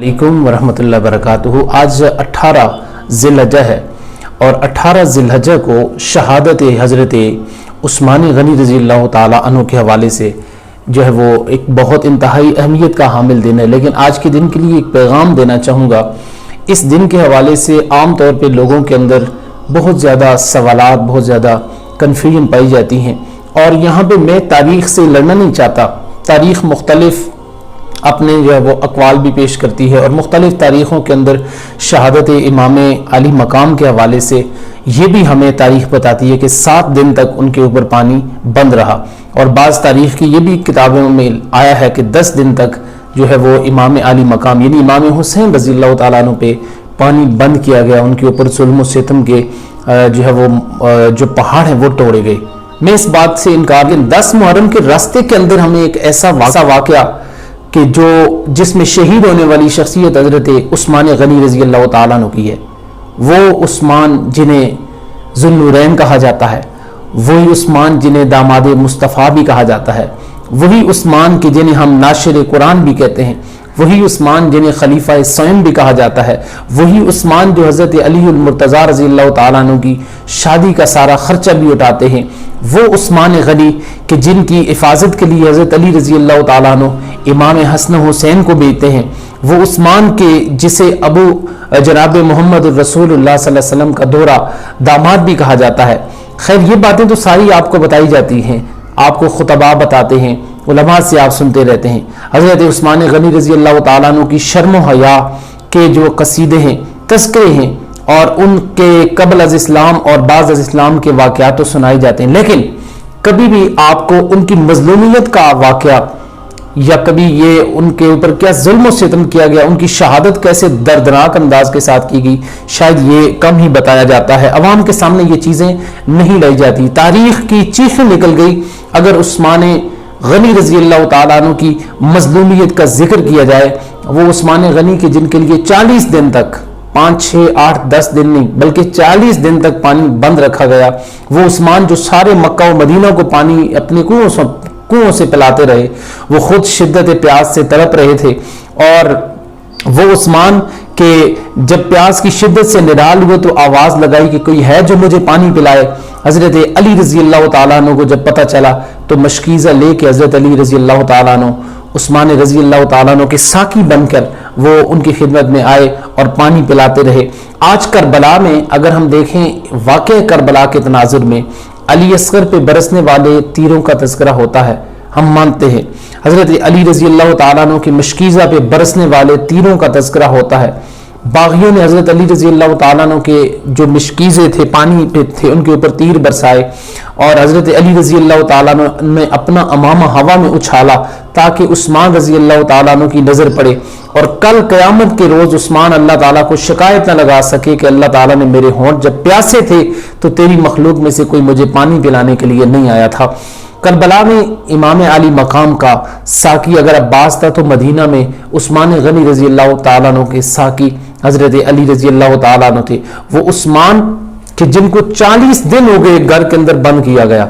वालेकुम वरहमतुल्लाहि वबरकातुहू। आज 18 ज़िलहज्जा है और 18 ज़िलहज्जा को शहादत हज़रत उस्मान गनी रज़ी अल्लाह ताला अन्हु के हवाले से जो है वो एक बहुत इंतहाई अहमियत का हामिल दिन है। लेकिन आज के दिन के लिए एक पैगाम देना चाहूँगा। इस दिन के हवाले से आम तौर पे लोगों के अंदर बहुत ज़्यादा सवालात, बहुत ज़्यादा कन्फ्यूजन पाई जाती हैं और यहाँ पे मैं तारीख़ से लड़ना नहीं चाहता। तारीख़ मुख्तलिफ़ अपने जो है वो अक़वाल भी पेश करती है और मुख्तलिफ़ तारीख़ों के अंदर शहादत इमाम अली मकाम के हवाले से ये भी हमें तारीख़ बताती है कि 7 दिन तक उनके ऊपर पानी बंद रहा और बाज़ तारीख़ की ये भी किताबों में आया है कि 10 दिन तक जो है वो इमाम अली मकाम यानी इमाम हुसैन रज़ी अल्लाह ताला अन्हु पे पानी बंद किया गया। उनके ऊपर जुल्म सितम के जो है वो जो पहाड़ हैं वो तोड़े गए। मैं इस बात से इनकार 10 मुहर्रम के रास्ते के अंदर हमें एक ऐसा वाक़या कि जो जिसमें शहीद होने वाली शख्सियत हज़रत उस्मान गनी रज़ी अल्लाह ताला अन्हु की है। वो उस्मान जिन्हें ज़ुन्नुरैन कहा जाता है, वही उस्मान जिन्हें दामाद मुस्तफ़ा भी कहा जाता है, वही उस्मान के जिन्हें हम नाशिर कुरान भी कहते हैं, वही उस्मान जिन्हें खलीफा स्वयं भी कहा जाता है, वही उस्मान जो हज़रत अली उल मुर्तज़ा रज़ी अल्लाह ताला अन्हु की शादी का सारा खर्चा भी उठाते हैं, वो उस्मान गनी के जिनकी हिफाजत के लिए हज़रत अली रज़ी अल्लाह ताला अन्हु इमाम हसन हुसैन को भेजते हैं, वो उस्मान के जिसे अबू जनाब मोहम्मद रसूलुल्लाह सल्लल्लाहु अलैहि वसल्लम का दोहरा दामाद भी कहा जाता है। खैर ये बातें तो सारी आपको बताई जाती हैं, आपको खुतबा बताते हैं, उलमा से आप सुनते रहते हैं। हज़रत उस्मान गनी रज़ी अल्लाह ताला अन्हु की शर्म व हया के जो कसीदे हैं, तज़किरे हैं और उनके कबल अज़ इस्लाम और बाज़ अज़ इस्लाम के वाक़यात तो सुनाए जाते हैं, लेकिन कभी भी आपको उनकी मज़लूमियत का वाक़या या कभी ये उनके ऊपर क्या जुल्म सितम किया गया, उनकी शहादत कैसे दर्दनाक अंदाज के साथ की गई, शायद ये कम ही बताया जाता है। अवाम के सामने ये चीज़ें नहीं लाई जाती। तारीख़ की चीखें निकल गई अगर उस्मान गनी रज़ी अल्लाह ताला अन्हु की मज़लूमियत का जिक्र किया जाए। वो उस्मान गनी के जिनके लिए 40 दिन तक 5, 6, 8, 10 दिन नहीं बल्कि 40 दिन तक पानी बंद रखा गया। वो उस्मान जो सारे मक्का व मदीना को पानी अपने कुओं से पिलाते रहे, वो खुद शिद्दत प्यास से तड़प रहे थे और वो उस्मान के जब प्यास की शिद्दत से निराल हुए तो आवाज़ लगाई कि कोई है जो मुझे पानी पिलाए। हज़रत अली रज़ी अल्लाह ताला अन्हु को जब पता चला तो मशकीज़ा लेके हज़रत अली रज़ी अल्लाह ताला अन्हु उस्मान रज़ी अल्लाह ताला अन्हु के साकी बनकर वो उनकी खिदमत में आए और पानी पिलाते रहे। आज करबला में अगर हम देखें वाक़या करबला के तनाजुर में अली असगर पे बरसने वाले तीरों का तज़किरा होता है। हम मानते हैं हज़रत अली रज़ी अल्लाह ताला अन्हु की मशकीज़ा पे बरसने वाले तीरों का तज़किरा होता है। बागियों ने हज़रत अली रज़ी अल्लाह ताला अन्हु के जो मशकीज़े थे, पानी पे थे, उनके ऊपर तीर बरसाए और हज़रत अली रज़ी अल्लाह ताला अन्हु ने अपना अमामा हवा में उछाला ताकि उस्मान रज़ी अल्लाह ताला अन्हु की नज़र पड़े और कल क़यामत के रोज़ उस्मान अल्लाह ताला को शिकायत न लगा सके कि अल्लाह ताला ने मेरे होंठ जब प्यासे थे तो तेरी मखलूक में से कोई मुझे पानी पिलाने के लिए नहीं आया था। करबला में इमाम अली मकाम का साकी अगर अब्बास था तो मदीना में उस्मान गनी रज़ी अल्लाह ताला अन्हु के साकी हज़रत अली रज़ी अल्लाह ताला अन्हु थे। वो उस्मान के जिनको 40 दिन हो गए घर के अंदर बंद किया गया,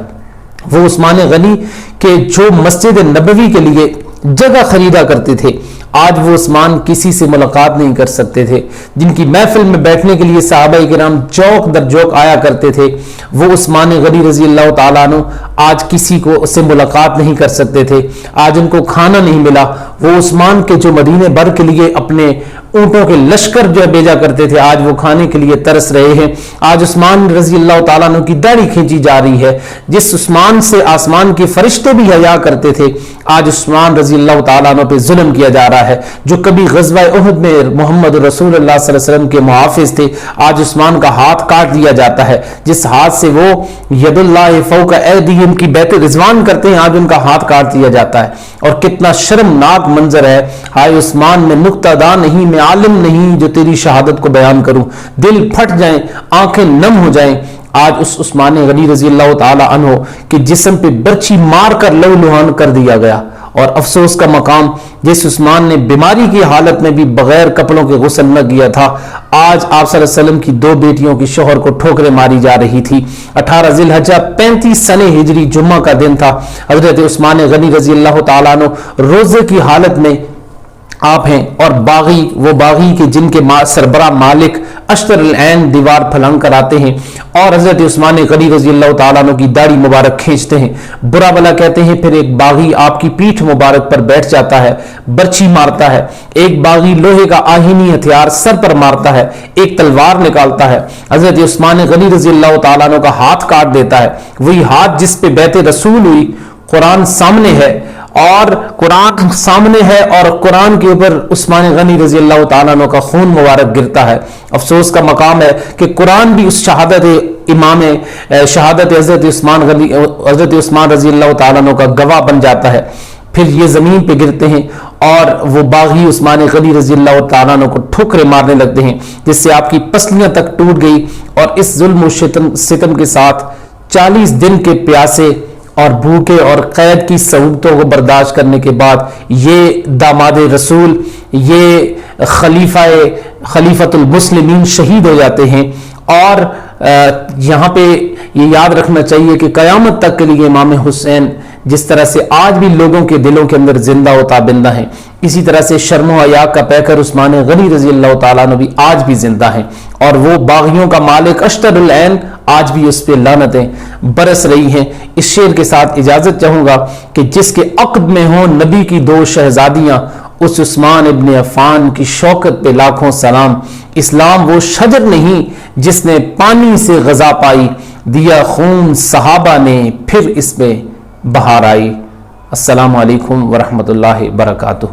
वो उस्मान गनी के जो मस्जिद नबवी के लिए जगह खरीदा करते थे, आज वो उस्मान किसी से मुलाकात नहीं कर सकते थे। जिनकी महफिल में बैठने के लिए सहाबाए किराम चौक दर चौक आया करते थे, वो उस्मान गनी रज़ी अल्लाह ताला अन्हु आज किसी को से मुलाकात नहीं कर सकते थे। आज उनको खाना नहीं मिला। वो उस्मान के जो मदीने भर के लिए अपने ऊँटों के लश्कर जो भेजा करते थे, आज वो खाने के लिए तरस रहे हैं। आज उस्मान रज़ी अल्लाह ताला अन्हु की दाढ़ी खींची जा रही है। जिस उस्मान से आसमान के फरिश्ते भी हया करते थे, आज उस्मान रज़ी अल्लाह ताला अन्हु पे जुल्म किया जा रहा है। जो कभी ग़ज़वा उहद में मोहम्मद रसूलुल्लाह सल्लल्लाहु अलैहि वसल्लम के मुहाफ़िज़ थे, आज उस्मान का हाथ काट दिया जाता है। जिस हाथ से वो यदुल्लाहि फ़ौक़ ऐदीहिम की बैत रिज़वान करते हैं, आज उनका हाथ काट दिया जाता है। और कितना शर्मनाक मंजर है। हाय उस्मान, मैं मुक्तदा नहीं, मैं आलिम नहीं जो तेरी शहादत को बयान करूं। दिल फट जाएं, आंखें नम हो जाएं। आज उस उस्मान गनी रज़ी अल्लाह ताला अन्हु के जिस्म पे बर्छी मार कर लहूलुहान कर दिया गया। और अफसोस का मकाम, जिस उस्मान ने बीमारी की हालत में भी बगैर कपड़ों के गुस्ल न किया था, आज आप सल्लल्लाहु अलैहि वसल्लम की 2 बेटियों की शोहर को ठोकरें मारी जा रही थी। 18 ज़िलहज्जा 35 सने हिजरी जुम्मा का दिन था। हज़रत उस्मान गनी रज़ी अल्लाह ताला अन्हु रोज़े की हालत में آپ ہیں، اور باغی وہ باغی کے جن کے سربراہ مالک اشتر العین دیوار پھلانگ کر آتے ہیں اور حضرت عثمان غنی رضی اللہ تعالیٰ عنہ کی داڑھی مبارک کھینچتے ہیں، برا بلا کہتے ہیں، پھر ایک باغی آپ کی پیٹھ مبارک پر بیٹھ جاتا ہے، برچھی مارتا ہے، ایک باغی لوہے کا آہینی ہتھیار سر پر مارتا ہے، ایک تلوار نکالتا ہے، حضرت عثمان غنی رضی اللہ تعالیٰ عنہ کا ہاتھ کاٹ دیتا ہے، وہی ہاتھ جس پہ بیعت رسول ہوئی، قرآن سامنے ہے اور قرآن کے اوپر عثمان غنی رضی اللہ تعالیٰ عنہ کا خون مبارک گرتا ہے۔ افسوس کا مقام ہے کہ قرآن بھی اس شہادت حضرت عثمان رضی اللہ تعالیٰ عنہ کا گواہ بن جاتا ہے۔ پھر یہ زمین پہ گرتے ہیں اور وہ باغی عثمان غنی رضی اللہ تعالیٰ عنہ کو ٹھوکرے مارنے لگتے ہیں، جس سے آپ کی پسلیاں تک ٹوٹ گئی، اور اس ظلم و ستم کے ساتھ 40 دن کے پیاسے اور بھوکے اور قید کی صعوبتوں کو برداشت کرنے کے بعد یہ داماد رسول، یہ خلیفۃ المسلمین شہید ہو جاتے ہیں۔ اور یہاں پہ یہ یاد رکھنا چاہیے کہ قیامت تک کے لیے امام حسین جس طرح سے آج بھی لوگوں کے دلوں کے اندر زندہ و تابندہ ہیں، اسی طرح سے شرم و حیا کا پیکر عثمان غنی رضی اللہ تعالیٰ عنہ بھی آج بھی زندہ ہیں، اور وہ باغیوں کا مالک اشتر العین آج بھی اس پہ لعنتیں برس رہی ہیں۔ اس شعر کے ساتھ اجازت چاہوں گا کہ جس کے عقد میں ہوں نبی کی 2 شہزادیاں، اس عثمان ابن عفان کی شوکت پہ لاکھوں سلام۔ اسلام وہ شجر نہیں جس نے پانی سے غذا پائی، دیا خون صحابہ نے پھر اس میں بہار آئی۔ السلام علیکم ورحمۃ اللہ وبرکاتہ۔